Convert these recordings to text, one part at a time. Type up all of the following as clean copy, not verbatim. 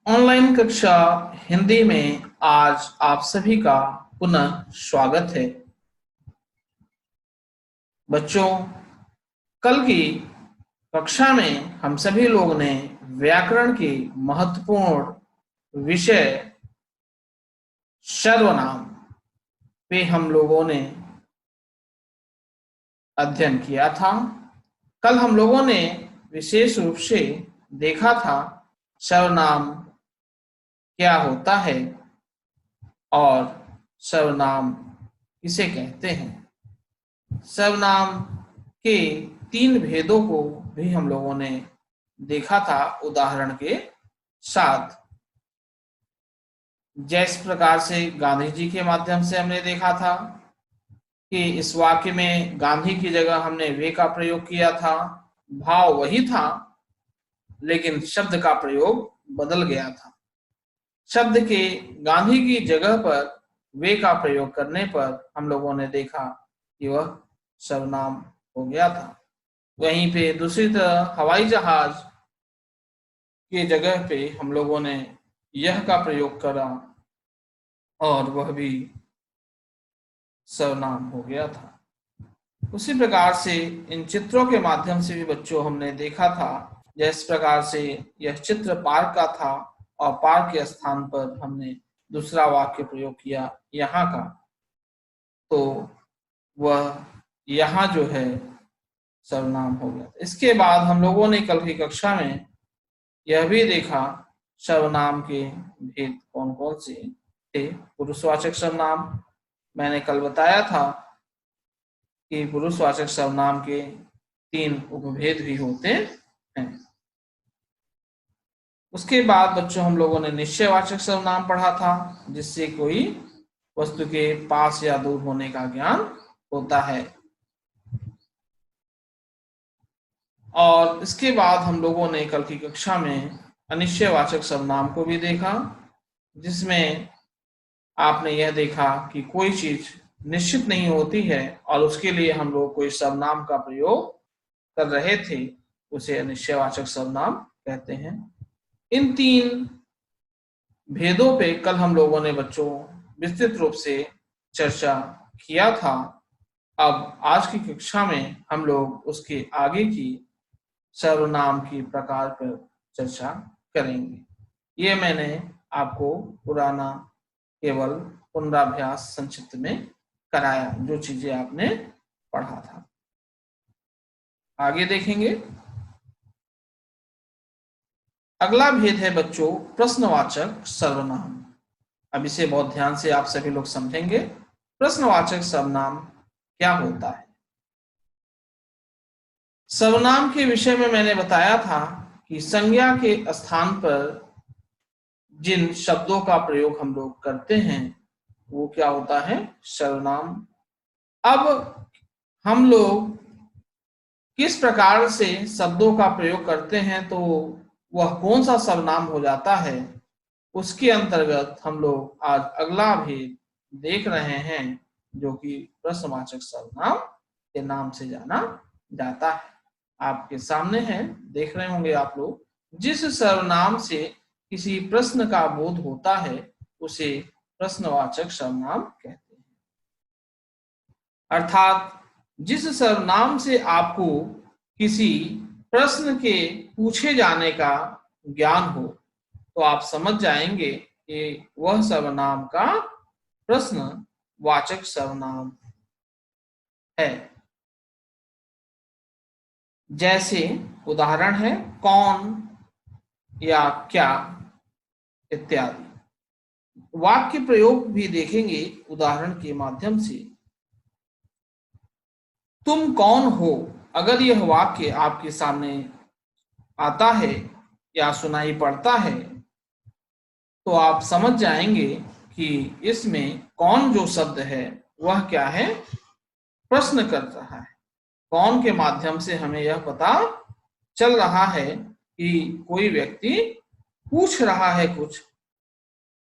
Online कक्षा हिंदी में आज आप सभी का पुनः स्वागत है। बच्चों, कल की कक्षा में हम सभी लोग ने व्याकरण की महत्वपूर्ण विषय सर्वनाम पे हम लोगों ने अध्ययन किया था। कल हम लोगों ने विशेष रूप से देखा था सर्वनाम क्या होता है और सर्वनाम किसे कहते हैं। सर्वनाम के 3 भेदों को भी हम लोगों ने देखा था उदाहरण के साथ। जिस प्रकार से गांधी जी के माध्यम से हमने देखा था कि इस वाक्य में गांधी की जगह हमने वे का प्रयोग किया था, भाव वही था लेकिन शब्द का प्रयोग बदल गया था। शब्द के गांधी की जगह पर वे का प्रयोग करने पर हम लोगों ने देखा कि वह सर्वनाम हो गया था। वहीं पे दूसरी तरह हवाई जहाज के जगह पे हम लोगों ने यह का प्रयोग करा और वह भी सर्वनाम हो गया था। उसी प्रकार से इन चित्रों के माध्यम से भी बच्चों हमने देखा था, जिस प्रकार से यह चित्र पार्क का था और पार्क के स्थान पर हमने दूसरा वाक्य प्रयोग किया यहाँ का, तो वह यहाँ जो है सर्वनाम हो गया। इसके बाद हम लोगों ने कल की कक्षा में यह भी देखा सर्वनाम के भेद कौन कौन से थे। पुरुषवाचक सर्वनाम मैंने कल बताया था कि पुरुषवाचक सर्वनाम के 3 उपभेद भी होते हैं। उसके बाद बच्चों हम लोगों ने निश्चयवाचक सर्वनाम पढ़ा था, जिससे कोई वस्तु के पास या दूर होने का ज्ञान होता है। और इसके बाद हम लोगों ने कल की कक्षा में अनिश्चयवाचक सर्वनाम को भी देखा, जिसमें आपने यह देखा कि कोई चीज निश्चित नहीं होती है और उसके लिए हम लोग कोई सर्वनाम का प्रयोग कर रहे थे, उसे अनिश्चयवाचक सर्वनाम कहते हैं। इन 3 भेदों पे कल हम लोगों ने बच्चों विस्तृत रूप से चर्चा किया था। अब आज की कक्षा में हम लोग उसके आगे की सर्वनाम की प्रकार पर चर्चा करेंगे। ये मैंने आपको पुराना केवल पुनराभ्यास संक्षिप्त में कराया, जो चीजें आपने पढ़ा था। आगे देखेंगे। अगला भेद है बच्चों प्रश्नवाचक सर्वनाम। अब इसे बहुत ध्यान से आप सभी लोग समझेंगे। प्रश्नवाचक सर्वनाम क्या होता है। सर्वनाम के विषय में मैंने बताया था कि संज्ञा के स्थान पर जिन शब्दों का प्रयोग हम लोग करते हैं वो क्या होता है, सर्वनाम। अब हम लोग किस प्रकार से शब्दों का प्रयोग करते हैं तो वह कौन सा सर्वनाम हो जाता है, उसके अंतर्गत हम लोग आज अगला भेद देख रहे हैं, जो कि प्रश्नवाचक सर्वनाम के नाम से जाना जाता है। आपके सामने है, देख रहे होंगे आप लोग। जिस सर्वनाम से किसी प्रश्न का बोध होता है उसे प्रश्नवाचक सर्वनाम कहते हैं। अर्थात जिस सर्वनाम से आपको किसी प्रश्न के पूछे जाने का ज्ञान हो तो आप समझ जाएंगे कि वह सर्वनाम का प्रश्नवाचक सर्वनाम है। जैसे उदाहरण है कौन या क्या इत्यादि। वाक्य प्रयोग भी देखेंगे उदाहरण के माध्यम से। तुम कौन हो, अगर यह वाक्य आपके सामने आता है या सुनाई पड़ता है तो आप समझ जाएंगे कि इसमें कौन जो शब्द है वह क्या है, प्रश्न कर रहा है। कौन के माध्यम से हमें यह पता चल रहा है कि कोई व्यक्ति पूछ रहा है,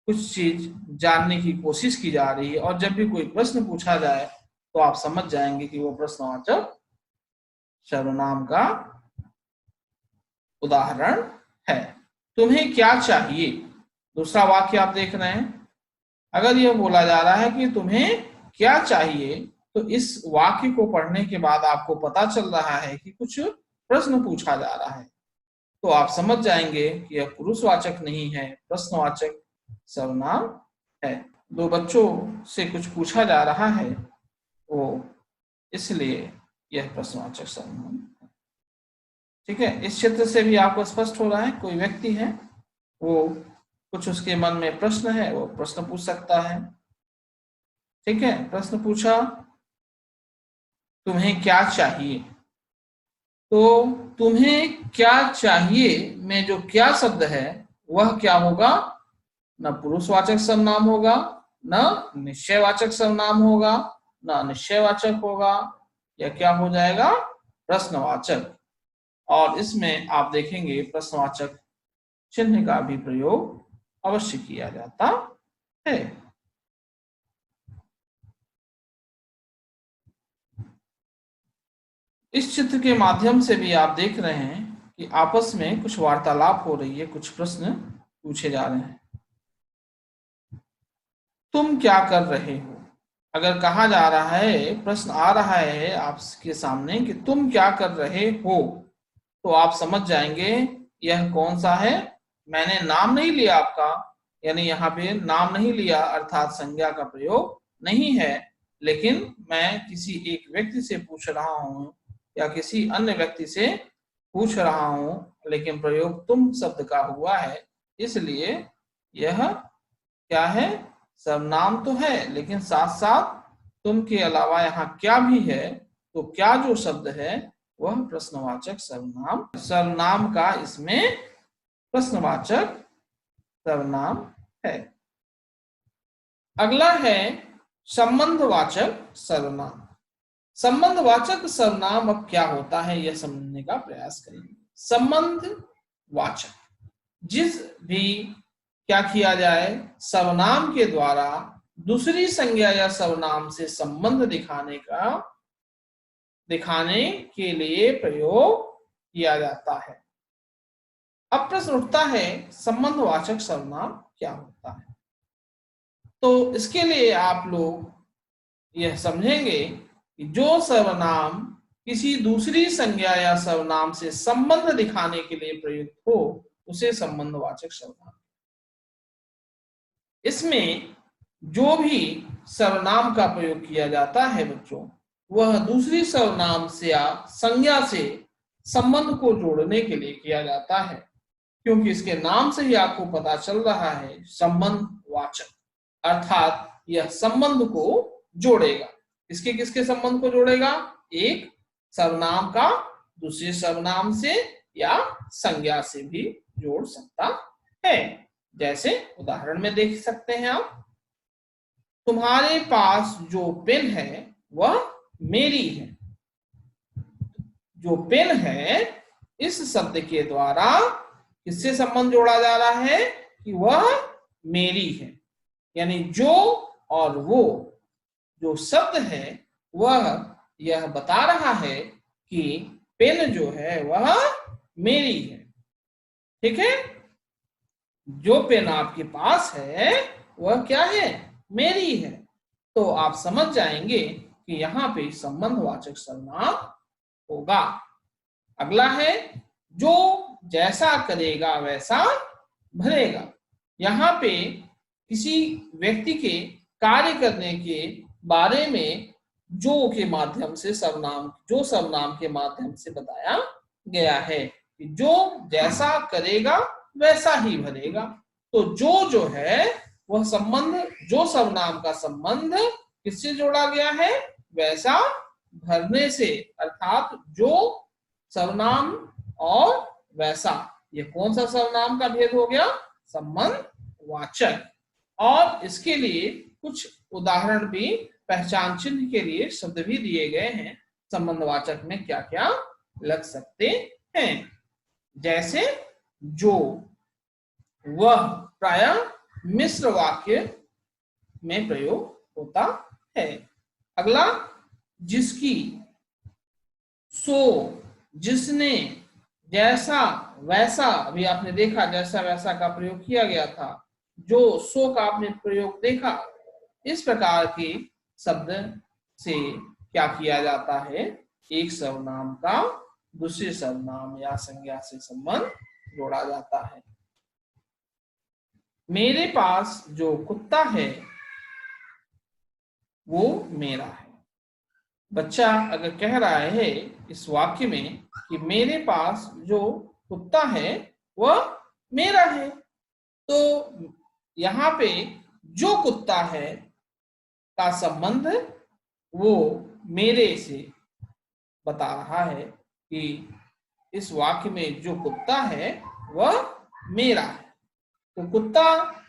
कुछ चीज जानने की कोशिश की जा रही है। और जब भी कोई प्रश्न पूछा जाए तो आप समझ जाएंगे कि वो प्रश्नवाचक सर्वनाम का उदाहरण है। तुम्हें क्या चाहिए, दूसरा वाक्य आप देख रहे हैं, अगर यह बोला जा रहा है कि तुम्हें क्या चाहिए, तो इस वाक्य को पढ़ने के बाद आपको पता चल रहा है कि कुछ प्रश्न पूछा जा रहा है, तो आप समझ जाएंगे कि यह पुरुषवाचक नहीं है, प्रश्नवाचक सर्वनाम है। दो बच्चों से कुछ पूछा जा रहा है, वो इसलिए यह प्रश्नवाचक सर्वनाम है। ठीक है, इस क्षेत्र से भी आपको स्पष्ट हो रहा है, कोई व्यक्ति है, वो कुछ उसके मन में प्रश्न है, वो प्रश्न पूछ सकता है। ठीक है, प्रश्न पूछा तुम्हें क्या चाहिए, तो तुम्हें क्या चाहिए में जो क्या शब्द है वह क्या होगा, न पुरुषवाचक सर्वनाम होगा, न निश्चयवाचक सर्वनाम होगा, न अनिश्चयवाचक होगा, या क्या हो जाएगा, प्रश्नवाचक। और इसमें आप देखेंगे प्रश्नवाचक चिन्ह का भी प्रयोग अवश्य किया जाता है। इस चित्र के माध्यम से भी आप देख रहे हैं कि आपस में कुछ वार्तालाप हो रही है, कुछ प्रश्न पूछे जा रहे हैं। तुम क्या कर रहे हो, अगर कहा जा रहा है, प्रश्न आ रहा है आपके सामने कि तुम क्या कर रहे हो, तो आप समझ जाएंगे यह कौन सा है। मैंने नाम नहीं लिया आपका, यानी यहाँ पे नाम नहीं लिया, अर्थात संज्ञा का प्रयोग नहीं है, लेकिन मैं किसी एक व्यक्ति से पूछ रहा हूँ या किसी अन्य व्यक्ति से पूछ रहा हूँ, लेकिन प्रयोग तुम शब्द का हुआ है, इसलिए यह क्या है, सर्वनाम तो है, लेकिन साथ साथ तुम के अलावा यहाँ क्या भी है, तो क्या जो शब्द है वह प्रश्नवाचक सर्वनाम, सर्वनाम का इसमें प्रश्नवाचक सर्वनाम है। अगला है संबंधवाचक सर्वनाम। संबंधवाचक सर्वनाम अब क्या होता है यह समझने का प्रयास करेंगे। संबंधवाचक, जिस भी क्या किया जाए, सर्वनाम के द्वारा दूसरी संज्ञा या सर्वनाम से संबंध दिखाने के लिए प्रयोग किया जाता है। अब प्रश्न उठता है संबंधवाचक सर्वनाम क्या होता है, तो इसके लिए आप लोग यह समझेंगे कि जो सर्वनाम किसी दूसरी संज्ञा या सर्वनाम से संबंध दिखाने के लिए प्रयुक्त हो उसे संबंधवाचक सर्वनाम। इसमें जो भी सर्वनाम का प्रयोग किया जाता है बच्चों, वह दूसरी सर्वनाम से या संज्ञा से संबंध को जोड़ने के लिए किया जाता है, क्योंकि इसके नाम से ही आपको पता चल रहा है संबंधवाचक, अर्थात यह संबंध को जोड़ेगा। किसके किसके संबंध को जोड़ेगा, एक सर्वनाम का दूसरे सर्वनाम से या संज्ञा से भी जोड़ सकता है। जैसे उदाहरण में देख सकते हैं आप, तुम्हारे पास जो पेन है वह मेरी है। जो पेन है इस शब्द के द्वारा किससे संबंध जोड़ा जा रहा है कि वह मेरी है, यानी जो और वो जो शब्द है वह यह बता रहा है कि पेन जो है वह मेरी है। ठीक है, जो पेन आपके पास है वह क्या है, मेरी है। तो आप समझ जाएंगे कि यहाँ पे संबंधवाचक सर्वनाम होगा। अगला है जो जैसा करेगा वैसा भरेगा। यहाँ पे किसी व्यक्ति के कार्य करने के बारे में जो के माध्यम से सर्वनाम, जो सर्वनाम के माध्यम से बताया गया है कि जो जैसा करेगा वैसा ही भरेगा। तो जो है वह संबंध, जो सर्वनाम का संबंध किससे जोड़ा गया है, वैसा भरने से, अर्थात जो सर्वनाम और वैसा, ये कौन सा सर्वनाम का भेद हो गया, संबंधवाचक। और इसके लिए कुछ उदाहरण भी, पहचान चिन्ह के लिए शब्द भी दिए गए हैं, संबंधवाचक में क्या क्या लग सकते हैं। जैसे जो, वह प्रायः मिश्र वाक्य में प्रयोग होता है। अगला जिसकी, सो, जिसने, जैसा वैसा, अभी आपने देखा जैसा वैसा का प्रयोग किया गया था, जो सो का आपने प्रयोग देखा, इस प्रकार के शब्द से क्या किया जाता है, एक सर्वनाम का दूसरे सर्वनाम या संज्ञा से संबंध जोड़ा जाता है। मेरे पास जो कुत्ता है वो मेरा है। बच्चा अगर कह रहा है इस वाक्य में कि मेरे पास जो कुत्ता है वह मेरा है, तो यहाँ पे जो कुत्ता है का संबंध वो मेरे से बता रहा है कि इस वाक्य में जो कुत्ता है वह मेरा है। तो कुत्ता,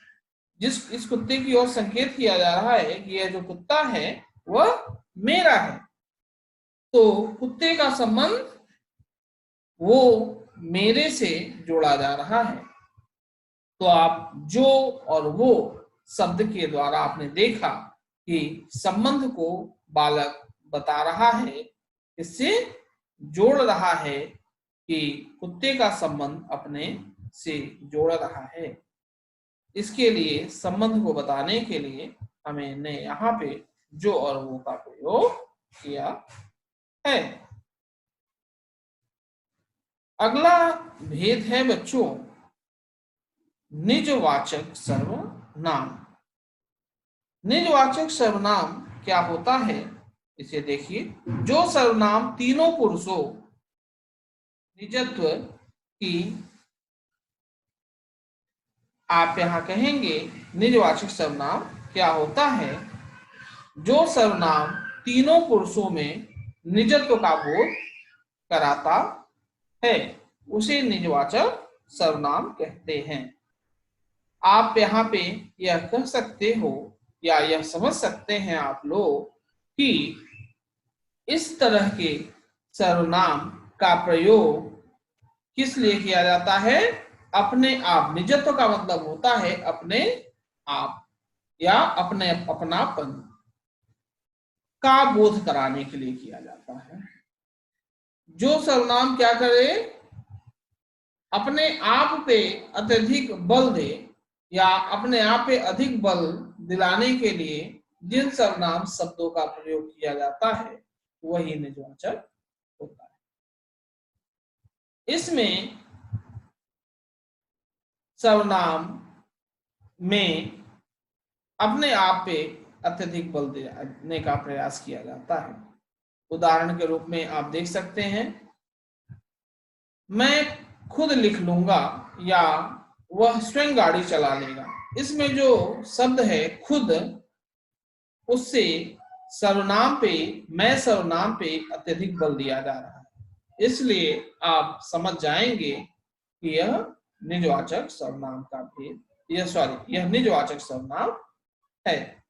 इस कुत्ते की ओर संकेत किया जा रहा है कि यह जो कुत्ता है वह मेरा है। तो कुत्ते का संबंध वो मेरे से जोड़ा जा रहा है। तो आप जो और वो शब्द के द्वारा आपने देखा कि संबंध को बालक बता रहा है, इससे जोड़ रहा है कि कुत्ते का संबंध अपने से जोड़ रहा है। इसके लिए संबंध को बताने के लिए हमने यहाँ पे जो और वो का प्रयोग किया है। अगला भेद है बच्चों निजवाचक सर्वनाम। निजवाचक सर्वनाम क्या होता है, इसे देखिए। जो सर्वनाम तीनों पुरुषों निजत्व की, आप यहां कहेंगे निजवाचक सर्वनाम क्या होता है, जो सर्वनाम तीनों पुरुषों में निजत्व का बोध कराता है उसे निजवाचक सर्वनाम कहते हैं। आप यहाँ पे यह कह सकते हो या यह समझ सकते हैं आप लोग कि इस तरह के सर्वनाम का प्रयोग किस लिए किया जाता है, अपने आप। निजत्व का मतलब होता है अपने आप या अपने अपनापन का बोध कराने के लिए किया जाता है। जो सर्वनाम क्या करे, अपने आप पे अत्यधिक बल दे या अपने आप पे अधिक बल दिलाने के लिए जिन सर्वनाम शब्दों का प्रयोग किया जाता है वही निजवाचक होता है। इसमें सर्वनाम में अपने आप पे अत्यधिक बल देने का प्रयास किया जाता है। उदाहरण के रूप में आप देख सकते हैं, मैं खुद लिख लूंगा या वह स्वयं गाड़ी चला लेगा। इसमें जो शब्द है खुद, उससे सर्वनाम पे, मैं सर्वनाम पे अत्यधिक बल दिया जा रहा है। इसलिए आप समझ जाएंगे कि यह निजवाचक सर्वनाम का भेद, यह निजवाचक सर्वनाम है।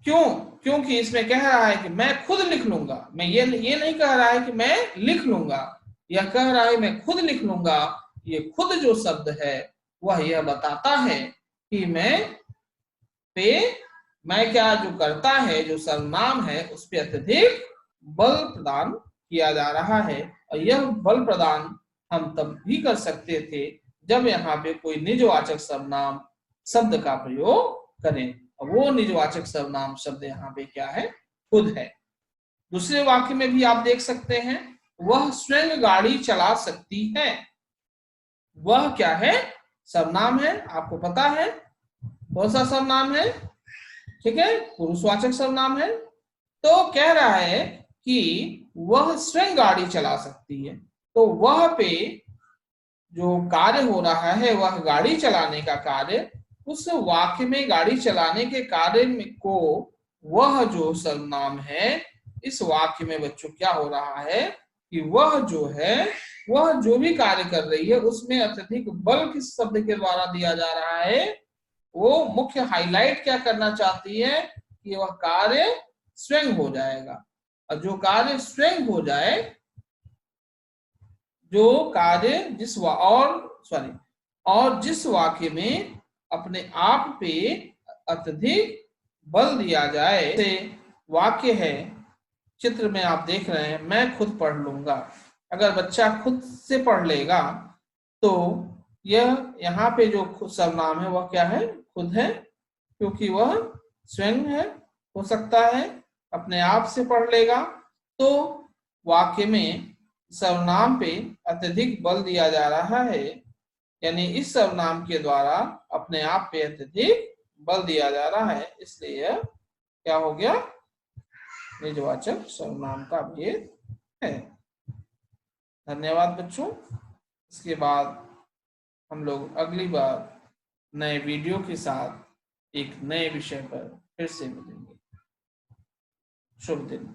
क्यों? क्योंकि इसमें कह रहा है कि मैं खुद लिख लूंगा। मैं ये नहीं कह रहा है कि मैं लिख लूंगा, यह कह रहा है मैं खुद लिख लूंगा। ये खुद जो शब्द है वह यह बताता है कि मैं क्या जो करता है, जो सर्वनाम है उस पर अत्यधिक बल प्रदान किया जा रहा है। और यह बल प्रदान हम तब भी कर सकते थे जब यहाँ पे कोई निजवाचक सर्वनाम शब्द का प्रयोग करें। वो निजवाचक सर्वनाम शब्द यहाँ पे क्या है, खुद है। दूसरे वाक्य में भी आप देख सकते हैं, वह स्वयं गाड़ी चला सकती है। वह क्या है, सर्वनाम है, आपको पता है कौन सा सर्वनाम है, ठीक है, पुरुषवाचक सर्वनाम है। तो कह रहा है कि वह स्वयं गाड़ी चला सकती है। तो वह पे जो कार्य हो रहा है वह गाड़ी चलाने का कार्य, उस वाक्य में गाड़ी चलाने के कार्य को वह जो सर्वनाम है, इस वाक्य में बच्चों क्या हो रहा है कि वह जो है, वह जो भी कार्य कर रही है उसमें अत्यधिक बल किस शब्द के द्वारा दिया जा रहा है। वो मुख्य हाईलाइट क्या करना चाहती है कि वह कार्य स्वयं हो जाएगा। और जो कार्य स्वयं हो जाए, जो कार्य जिस वाक्य में अपने आप पे अत्यधिक बल दिया जाए, से वाक्य है, चित्र में आप देख रहे हैं, मैं खुद पढ़ लूंगा। अगर बच्चा खुद से पढ़ लेगा तो यह यहाँ पे जो खुद सर्वनाम है वह क्या है, खुद है, क्योंकि वह स्वयं है। हो सकता है अपने आप से पढ़ लेगा, तो वाक्य में सर्वनाम पे अत्यधिक बल दिया जा रहा है, यानी इस सर्वनाम के द्वारा अपने आप पे अत्यधिक बल दिया जा रहा है, इसलिए यह क्या हो गया, निजवाचक सर्वनाम का भेद है। धन्यवाद बच्चों। इसके बाद हम लोग अगली बार नए वीडियो के साथ एक नए विषय पर फिर से मिलेंगे। शुभ दिन।